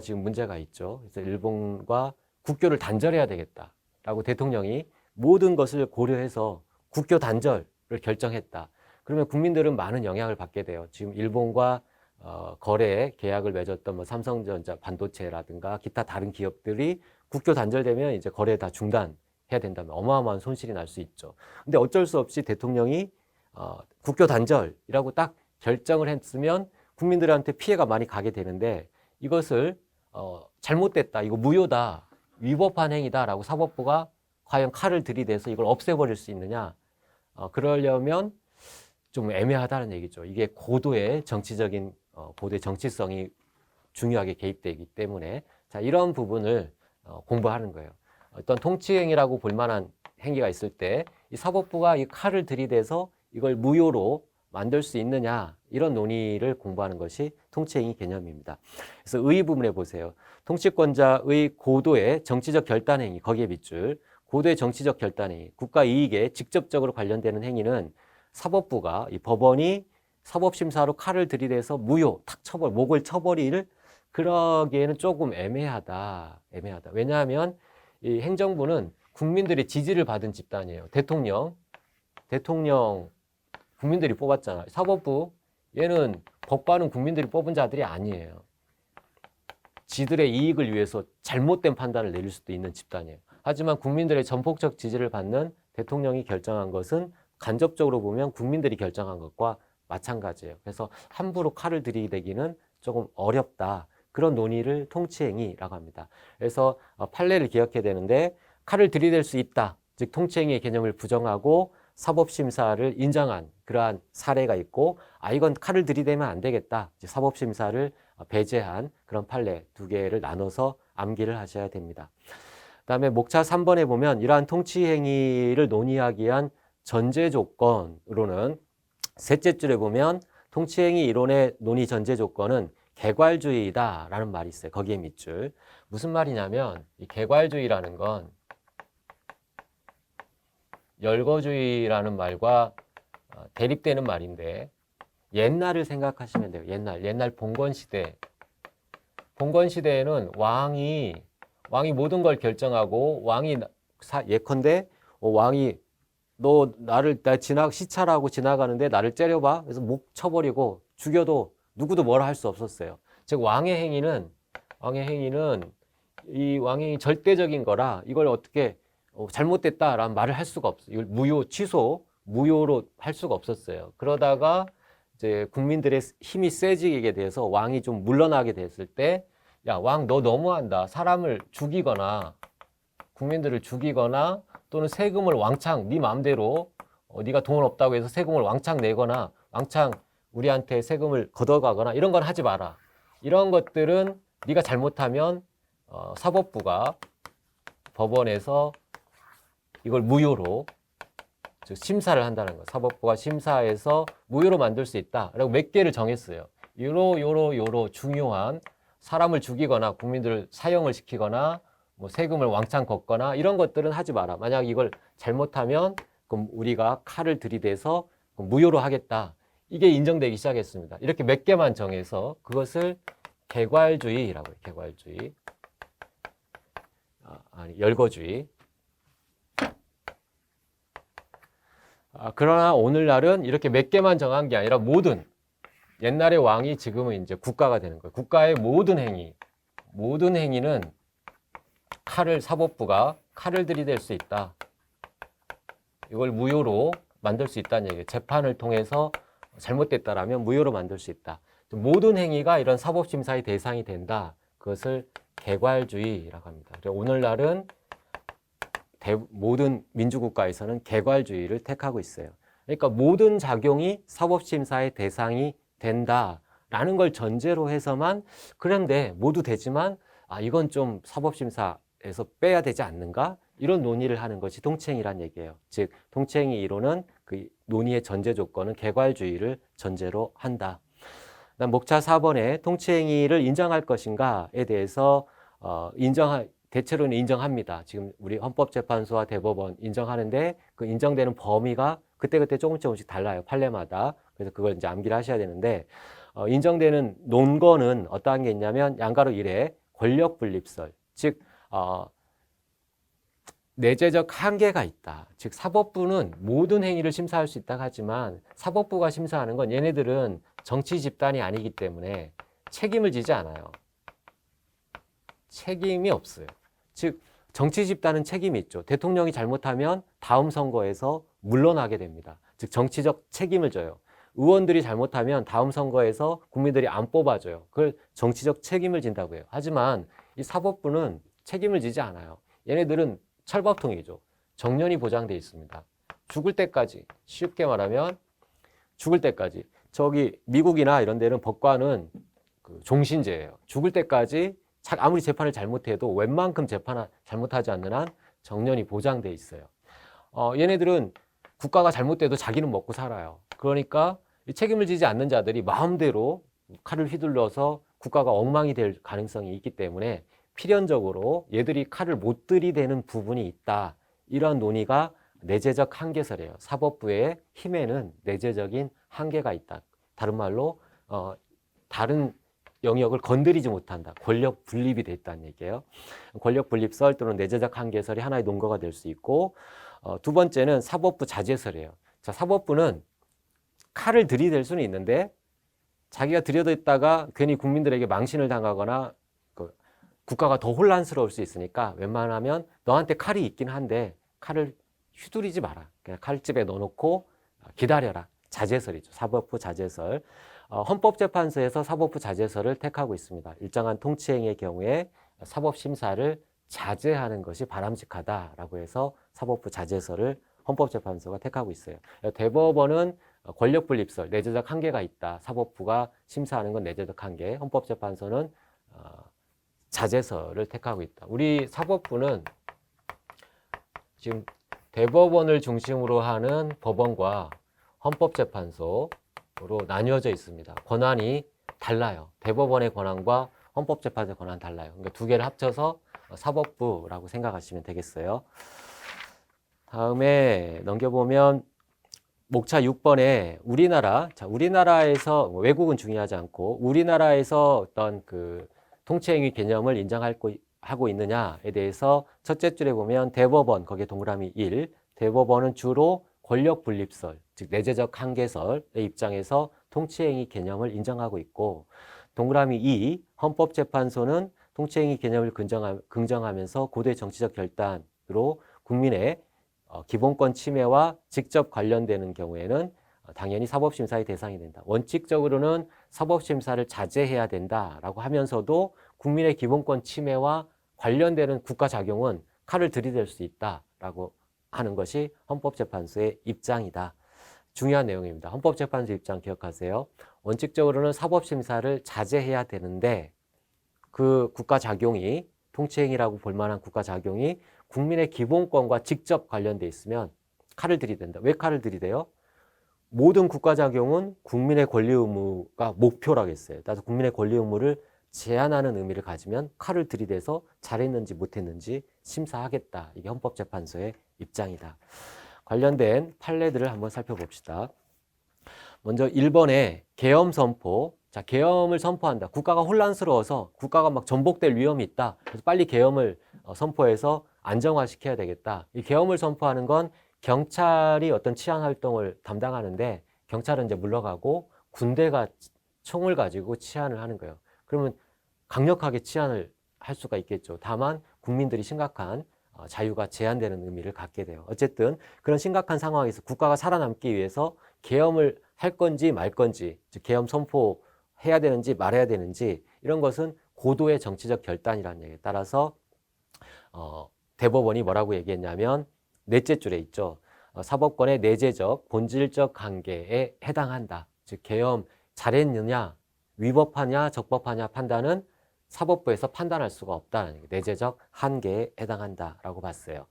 지금 문제가 있죠. 그래서 일본과 국교를 단절해야 되겠다라고 대통령이 모든 것을 고려해서 국교 단절을 결정했다. 그러면 국민들은 많은 영향을 받게 돼요. 지금 일본과 거래 계약을 맺었던 삼성전자 반도체라든가 기타 다른 기업들이 국교 단절되면 이제 거래 다 중단해야 된다면 어마어마한 손실이 날 수 있죠. 근데 어쩔 수 없이 대통령이 국교 단절이라고 딱 결정을 했으면 국민들한테 피해가 많이 가게 되는데 이것을 잘못됐다, 이거 무효다, 위법한 행위다라고 사법부가 과연 칼을 들이대서 이걸 없애버릴 수 있느냐? 그러려면 좀 애매하다는 얘기죠. 이게 고도의 정치성이 중요하게 개입되기 때문에 자, 이런 부분을 공부하는 거예요. 어떤 통치행위라고 볼 만한 행위가 있을 때 이 사법부가 이 칼을 들이대서 이걸 무효로 만들 수 있느냐, 이런 논의를 공부하는 것이 통치행위 개념입니다. 그래서 의 부분에 보세요. 통치권자의 고도의 정치적 결단행위, 거기에 밑줄, 고도의 정치적 결단이 국가 이익에 직접적으로 관련되는 행위는 사법부가 이 법원이 사법심사로 칼을 들이대서 무효, 탁 처벌, 목을 쳐버릴 그러기에는 조금 애매하다. 왜냐하면 이 행정부는 국민들의 지지를 받은 집단이에요. 대통령 국민들이 뽑았잖아요. 사법부 얘는 법관은 국민들이 뽑은 자들이 아니에요. 지들의 이익을 위해서 잘못된 판단을 내릴 수도 있는 집단이에요. 하지만 국민들의 전폭적 지지를 받는 대통령이 결정한 것은 간접적으로 보면 국민들이 결정한 것과 마찬가지예요. 그래서 함부로 칼을 들이대기는 조금 어렵다. 그런 논의를 통치행위라고 합니다. 그래서 판례를 기억해야 되는데 칼을 들이댈 수 있다. 즉 통치행위의 개념을 부정하고 사법심사를 인정한 그러한 사례가 있고 이건 칼을 들이대면 안 되겠다. 사법심사를 배제한 그런 판례 두 개를 나눠서 암기를 하셔야 됩니다. 그다음에 목차 3번에 보면 이러한 통치행위를 논의하기 위한 전제 조건으로는 셋째 줄에 보면 통치행위 이론의 논의 전제 조건은 개괄주의다라는 말이 있어요. 거기에 밑줄. 무슨 말이냐면 이 개괄주의라는 건 열거주의라는 말과 대립되는 말인데 옛날을 생각하시면 돼요. 옛날 봉건 시대에는 왕이 모든 걸 결정하고 예컨대 왕이 너 시찰하고 지나가는데 나를 째려봐. 그래서 목 쳐버리고 죽여도 누구도 뭐라 할 수 없었어요. 즉 왕의 행위는 이 왕의 행위 절대적인 거라 이걸 어떻게 잘못됐다라는 말을 할 수가 없어요. 이걸 무효로 할 수가 없었어요. 그러다가 이제 국민들의 힘이 세지게 돼서 왕이 좀 물러나게 됐을 때, 야, 왕 너 너무한다. 사람을 죽이거나 국민들을 죽이거나 또는 세금을 왕창 네 마음대로 네가 돈 없다고 해서 세금을 왕창 내거나 왕창 우리한테 세금을 걷어가거나 이런 건 하지 마라. 이런 것들은 네가 잘못하면 사법부가 법원에서 이걸 무효로 즉 심사를 한다는 거. 사법부가 심사해서 무효로 만들 수 있다. 라고 몇 개를 정했어요. 요로 중요한 사람을 죽이거나 국민들을 사형을 시키거나 뭐 세금을 왕창 걷거나 이런 것들은 하지 마라. 만약 이걸 잘못하면 그럼 우리가 칼을 들이대서 무효로 하겠다. 이게 인정되기 시작했습니다. 이렇게 몇 개만 정해서 그것을 개괄주의라고 해요. 개괄주의. 열거주의. 그러나 오늘날은 이렇게 몇 개만 정한 게 아니라 모든 옛날의 왕이 지금은 이제 국가가 되는 거예요. 국가의 모든 행위는 사법부가 칼을 들이댈 수 있다. 이걸 무효로 만들 수 있다는 얘기예요. 재판을 통해서 잘못됐다라면 무효로 만들 수 있다. 모든 행위가 이런 사법심사의 대상이 된다. 그것을 개괄주의라고 합니다. 오늘날은 모든 민주국가에서는 개괄주의를 택하고 있어요. 그러니까 모든 작용이 사법심사의 대상이 된다라는 걸 전제로 해서만 그런데 모두 되지만 이건 좀 사법심사에서 빼야 되지 않는가? 이런 논의를 하는 것이 통치행위란 얘기예요. 즉 통치행위 이론은 그 논의의 전제 조건은 개괄주의를 전제로 한다. 그다음 목차 4번에 통치행위를 인정할 것인가에 대해서 대체로는 인정합니다. 지금 우리 헌법재판소와 대법원 인정하는데 그 인정되는 범위가 그때그때 조금씩 달라요. 판례마다. 그래서 그걸 이제 암기를 하셔야 되는데 인정되는 논거는 어떠한 게 있냐면 양가로 1회 권력분립설. 즉 내재적 한계가 있다. 즉 사법부는 모든 행위를 심사할 수 있다고 하지만 사법부가 심사하는 건 얘네들은 정치 집단이 아니기 때문에 책임을 지지 않아요. 책임이 없어요. 즉 정치 집단은 책임이 있죠. 대통령이 잘못하면 다음 선거에서 물러나게 됩니다. 즉 정치적 책임을 져요. 의원들이 잘못하면 다음 선거에서 국민들이 안 뽑아줘요. 그걸 정치적 책임을 진다고 해요. 하지만 이 사법부는 책임을 지지 않아요. 얘네들은 철밥통이죠. 정년이 보장돼 있습니다. 죽을 때까지, 쉽게 말하면 죽을 때까지. 저기 미국이나 이런 데는 법관은 그 종신제예요. 죽을 때까지 아무리 재판을 잘못해도 웬만큼 재판을 잘못하지 않는 한 정년이 보장돼 있어요. 얘네들은 국가가 잘못돼도 자기는 먹고 살아요. 그러니까 책임을 지지 않는 자들이 마음대로 칼을 휘둘러서 국가가 엉망이 될 가능성이 있기 때문에 필연적으로 얘들이 칼을 못 들이대는 부분이 있다. 이런 논의가 내재적 한계설이에요. 사법부의 힘에는 내재적인 한계가 있다. 다른 말로 다른 영역을 건드리지 못한다. 권력 분립이 돼 있다는 얘기예요. 권력 분립설 또는 내재적 한계설이 하나의 논거가 될 수 있고, 두 번째는 사법부 자제설이에요. 자, 사법부는 칼을 들이댈 수는 있는데 자기가 들여댔다가 괜히 국민들에게 망신을 당하거나 국가가 더 혼란스러울 수 있으니까 웬만하면 너한테 칼이 있긴 한데 칼을 휘두르지 마라. 그냥 칼집에 넣어놓고 기다려라. 자제설이죠. 사법부 자제설. 헌법재판소에서 사법부 자제설을 택하고 있습니다. 일정한 통치행위의 경우에 사법심사를 자제하는 것이 바람직하다라고 해서 사법부 자제설을 헌법재판소가 택하고 있어요. 대법원은 권력분립설, 내재적 한계가 있다. 사법부가 심사하는 건 내재적 한계. 헌법재판소는 자제설을 택하고 있다. 우리 사법부는 지금 대법원을 중심으로 하는 법원과 헌법재판소로 나뉘어져 있습니다. 권한이 달라요. 대법원의 권한과 헌법재판소의 권한이 달라요. 그러니까 두 개를 합쳐서 사법부라고 생각하시면 되겠어요. 다음에 넘겨보면 목차 6번에 우리나라에서 외국은 중요하지 않고 우리나라에서 어떤 통치행위 개념을 인정하고 있느냐에 대해서 첫째 줄에 보면 대법원, 거기에 동그라미 1, 대법원은 주로 권력분립설, 즉 내재적 한계설의 입장에서 통치행위 개념을 인정하고 있고, 동그라미 2, 헌법재판소는 통치행위 개념을 긍정하면서 고도의 정치적 결단으로 국민의 기본권 침해와 직접 관련되는 경우에는 당연히 사법심사의 대상이 된다. 원칙적으로는 사법심사를 자제해야 된다라고 하면서도 국민의 기본권 침해와 관련되는 국가작용은 칼을 들이댈 수 있다라고 하는 것이 헌법재판소의 입장이다. 중요한 내용입니다. 헌법재판소 입장 기억하세요. 원칙적으로는 사법심사를 자제해야 되는데 그 국가작용이 통치행위라고 볼 만한 국가작용이 국민의 기본권과 직접 관련돼 있으면 칼을 들이댄다. 왜 칼을 들이대요? 모든 국가작용은 국민의 권리 의무가 목표라고 했어요. 따라서 국민의 권리 의무를 제한하는 의미를 가지면 칼을 들이대서 잘했는지 못했는지 심사하겠다. 이게 헌법재판소의 입장이다. 관련된 판례들을 한번 살펴봅시다. 먼저 1번에 계엄 선포. 자, 계엄을 선포한다. 국가가 혼란스러워서 국가가 막 전복될 위험이 있다. 그래서 빨리 계엄을 선포해서 안정화시켜야 되겠다. 이 계엄을 선포하는 건 경찰이 어떤 치안 활동을 담당하는데 경찰은 이제 물러가고 군대가 총을 가지고 치안을 하는 거예요. 그러면 강력하게 치안을 할 수가 있겠죠. 다만 국민들이 심각한 자유가 제한되는 의미를 갖게 돼요. 어쨌든 그런 심각한 상황에서 국가가 살아남기 위해서 계엄을 할 건지 말 건지, 즉 계엄 선포해야 되는지 말해야 되는지 이런 것은 고도의 정치적 결단이라는 얘기에 따라서 대법원이 뭐라고 얘기했냐면 넷째 줄에 있죠. 사법권의 내재적, 본질적 한계에 해당한다. 즉 계엄 잘했느냐, 위법하냐, 적법하냐 판단은 사법부에서 판단할 수가 없다는 얘기예요. 내재적 한계에 해당한다라고 봤어요.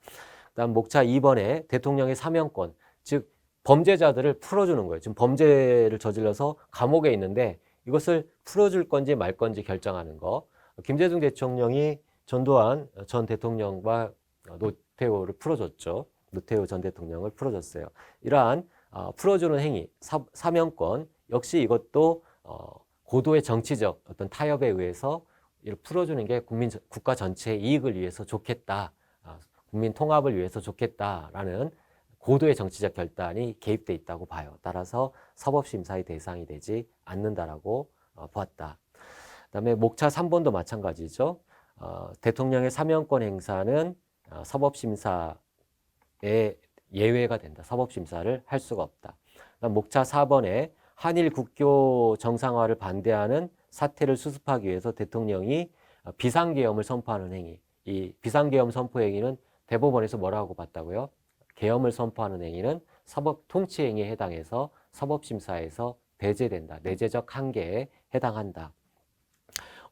그다음 목차 2번에 대통령의 사면권, 즉 범죄자들을 풀어주는 거예요. 지금 범죄를 저질러서 감옥에 있는데 이것을 풀어줄 건지 말 건지 결정하는 거. 김대중 대통령이 전두환 전 대통령과 노태우를 풀어줬죠. 노태우 전 대통령을 풀어줬어요. 이러한 풀어주는 행위, 사면권 역시 이것도 고도의 정치적 어떤 타협에 의해서 풀어주는 게 국가 전체의 이익을 위해서 좋겠다. 국민 통합을 위해서 좋겠다라는 고도의 정치적 결단이 개입돼 있다고 봐요. 따라서 사법심사의 대상이 되지 않는다라고 보았다. 그다음에 목차 3번도 마찬가지죠. 대통령의 사면권 행사는 사법심사의 예외가 된다. 사법심사를 할 수가 없다. 그다음 목차 4번에 한일 국교 정상화를 반대하는 사태를 수습하기 위해서 대통령이 비상계엄을 선포하는 행위. 이 비상계엄 선포 행위는 대법원에서 뭐라고 봤다고요? 계엄을 선포하는 행위는 사법 통치행위에 해당해서 사법심사에서 배제된다. 내재적 한계에 해당한다.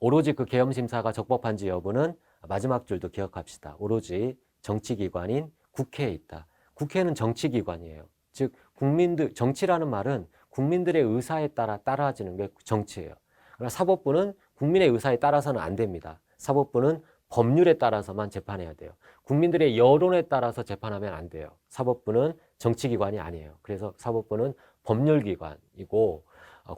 오로지 그 계엄심사가 적법한지 여부는 마지막 줄도 기억합시다. 오로지 정치기관인 국회에 있다. 국회는 정치기관이에요. 즉 정치라는 말은 국민들의 의사에 따라 따라지는 게 정치예요. 그러나 사법부는 국민의 의사에 따라서는 안 됩니다. 사법부는 법률에 따라서만 재판해야 돼요. 국민들의 여론에 따라서 재판하면 안 돼요. 사법부는 정치기관이 아니에요. 그래서 사법부는 법률기관이고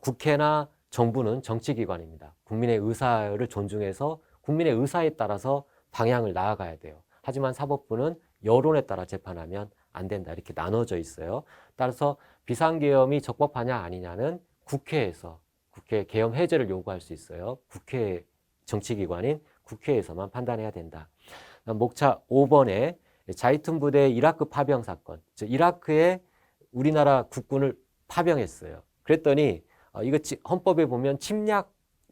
국회나 정부는 정치기관입니다. 국민의 의사를 존중해서 국민의 의사에 따라서 방향을 나아가야 돼요. 하지만 사법부는 여론에 따라 재판하면 안 된다. 이렇게 나눠져 있어요. 따라서 비상계엄이 적법하냐 아니냐는 국회에서 국회 계엄 해제를 요구할 수 있어요. 국회 정치기관인 국회에서만 판단해야 된다. 목차 5번에 자이툰 부대 이라크 파병 사건. 즉 이라크에 우리나라 국군을 파병했어요. 그랬더니 이거 헌법에 보면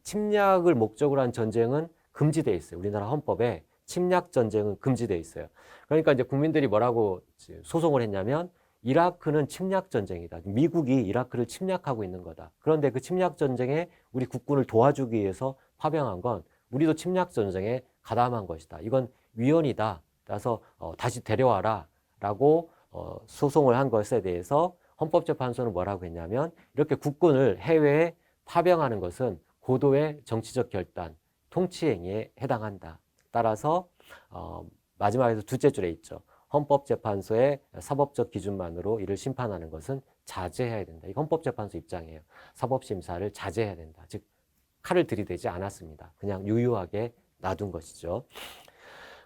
침략을 목적으로 한 전쟁은 금지되어 있어요. 우리나라 헌법에 침략 전쟁은 금지되어 있어요. 그러니까 이제 국민들이 뭐라고 소송을 했냐면 이라크는 침략 전쟁이다. 미국이 이라크를 침략하고 있는 거다. 그런데 그 침략 전쟁에 우리 국군을 도와주기 위해서 파병한 건 우리도 침략 전쟁에 가담한 것이다. 이건 위헌이다. 따라서 다시 데려와라 라고 소송을 한 것에 대해서 헌법재판소는 뭐라고 했냐면 이렇게 국군을 해외에 파병하는 것은 고도의 정치적 결단, 통치행위에 해당한다. 따라서 마지막에서 둘째 줄에 있죠. 헌법재판소의 사법적 기준만으로 이를 심판하는 것은 자제해야 된다. 이 헌법재판소 입장이에요. 사법심사를 자제해야 된다. 즉 칼을 들이대지 않았습니다. 그냥 유유하게 놔둔 것이죠.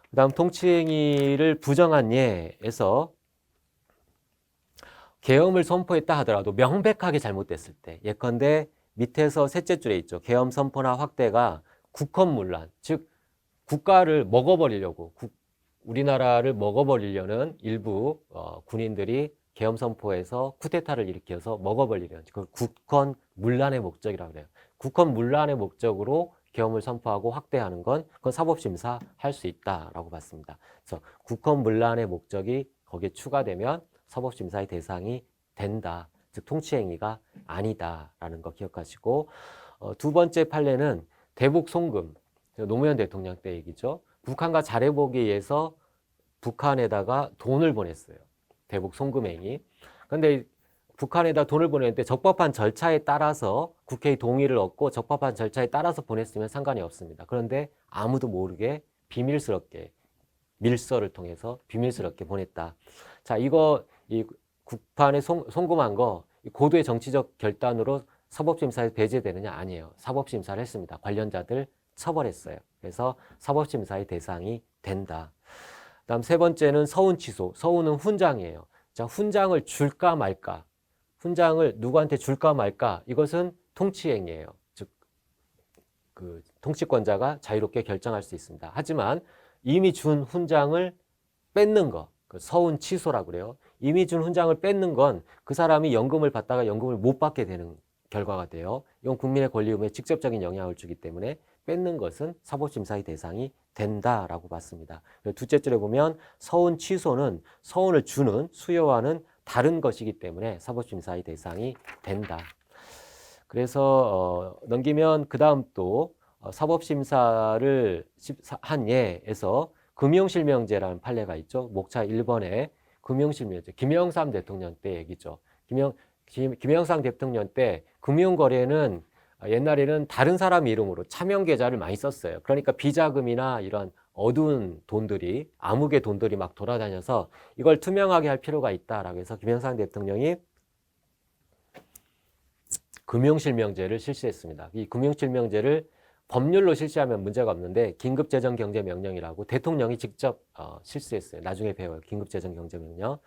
그 다음 통치행위를 부정한 예에서 계엄을 선포했다 하더라도 명백하게 잘못됐을 때 예컨대 밑에서 셋째 줄에 있죠. 계엄 선포나 확대가 국헌문란, 즉 국가를 먹어버리려고 우리나라를 먹어버리려는 일부 군인들이 계엄 선포에서 쿠데타를 일으켜서 먹어버리려는 그 국헌문란의 목적이라고 해요. 국헌문란의 목적으로 계엄을 선포하고 확대하는 건 그건 사법심사 할 수 있다라고 봤습니다. 그래서 국헌문란의 목적이 거기에 추가되면 사법심사의 대상이 된다. 즉 통치행위가 아니다라는 거 기억하시고 두 번째 판례는 대북 송금, 노무현 대통령 때 얘기죠. 북한과 잘해보기 위해서 북한에다가 돈을 보냈어요. 대북 송금행위. 그런데 북한에다 돈을 보냈는데 적법한 절차에 따라서 국회의 동의를 얻고 적법한 절차에 따라서 보냈으면 상관이 없습니다. 그런데 아무도 모르게 비밀스럽게 밀서를 통해서 비밀스럽게 보냈다. 자, 이거 이 국판에 송금한 거 고도의 정치적 결단으로 사법심사에 배제되느냐? 아니에요. 사법심사를 했습니다. 관련자들 처벌했어요. 그래서 사법심사의 대상이 된다. 그다음 세 번째는 서운 취소. 서운은 훈장이에요. 자, 훈장을 줄까 말까? 훈장을 누구한테 줄까 말까? 이것은 통치행위예요. 즉, 그 통치권자가 자유롭게 결정할 수 있습니다. 하지만 이미 준 훈장을 뺏는 거, 그 서운 취소라고 그래요. 이미 준 훈장을 뺏는 건 그 사람이 연금을 받다가 연금을 못 받게 되는 결과가 돼요. 이건 국민의 권리 의무에 직접적인 영향을 주기 때문에 뺏는 것은 사법심사의 대상이 된다라고 봤습니다. 둘째 줄에 보면 서운 취소는 서운을 주는 수요와는 다른 것이기 때문에 사법심사의 대상이 된다. 그래서 넘기면 그 다음 또 사법심사를 한 예에서 금융실명제라는 판례가 있죠. 목차 1번에 금융실명제, 김영삼 대통령 때 얘기죠. 김영삼 대통령 때 금융거래는 옛날에는 다른 사람 이름으로 차명계좌를 많이 썼어요. 그러니까 비자금이나 이런 어두운 돈들이, 암흑의 돈들이 막 돌아다녀서 이걸 투명하게 할 필요가 있다라고 해서 김영삼 대통령이 금융실명제를 실시했습니다. 이 금융실명제를 법률로 실시하면 문제가 없는데 긴급재정경제명령이라고 대통령이 직접 실시했어요. 나중에 배워요. 긴급재정경제명령.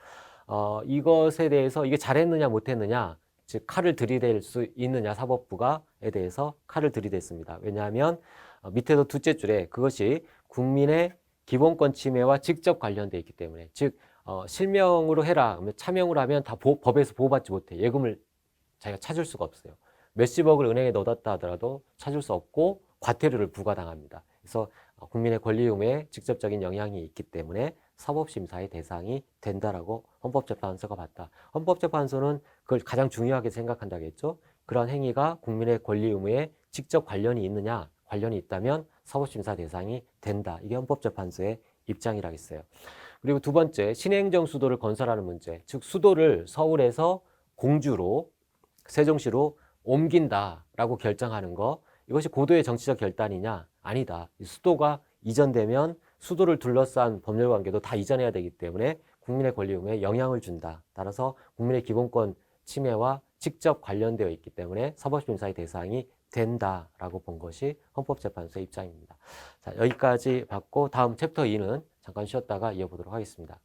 이것에 대해서 이게 잘했느냐 못했느냐, 즉 칼을 들이댈 수 있느냐 사법부가에 대해서 칼을 들이댔습니다. 왜냐하면 밑에도 둘째 줄에 그것이 국민의 기본권 침해와 직접 관련돼 있기 때문에, 즉 실명으로 해라, 차명으로 하면 다 법에서 보호받지 못해. 예금을 자기가 찾을 수가 없어요. 몇십억을 은행에 넣어뒀다 하더라도 찾을 수 없고 과태료를 부과당합니다. 그래서 국민의 권리 의무에 직접적인 영향이 있기 때문에 사법심사의 대상이 된다라고 헌법재판소가 봤다. 헌법재판소는 그걸 가장 중요하게 생각한다겠죠. 그런 행위가 국민의 권리 의무에 직접 관련이 있느냐, 관련이 있다면 사법심사 대상이 된다. 이게 헌법재판소의 입장이라겠어요. 그리고 두 번째, 신행정 수도를 건설하는 문제. 즉 수도를 서울에서 공주로, 세종시로 옮긴다라고 결정하는 거, 이것이 고도의 정치적 결단이냐? 아니다. 수도가 이전되면 수도를 둘러싼 법률 관계도 다 이전해야 되기 때문에 국민의 권리 의무에 영향을 준다. 따라서 국민의 기본권 침해와 직접 관련되어 있기 때문에 사법심사의 대상이 된다라고 본 것이 헌법재판소의 입장입니다. 자, 여기까지 봤고 다음 챕터 2는 잠깐 쉬었다가 이어보도록 하겠습니다.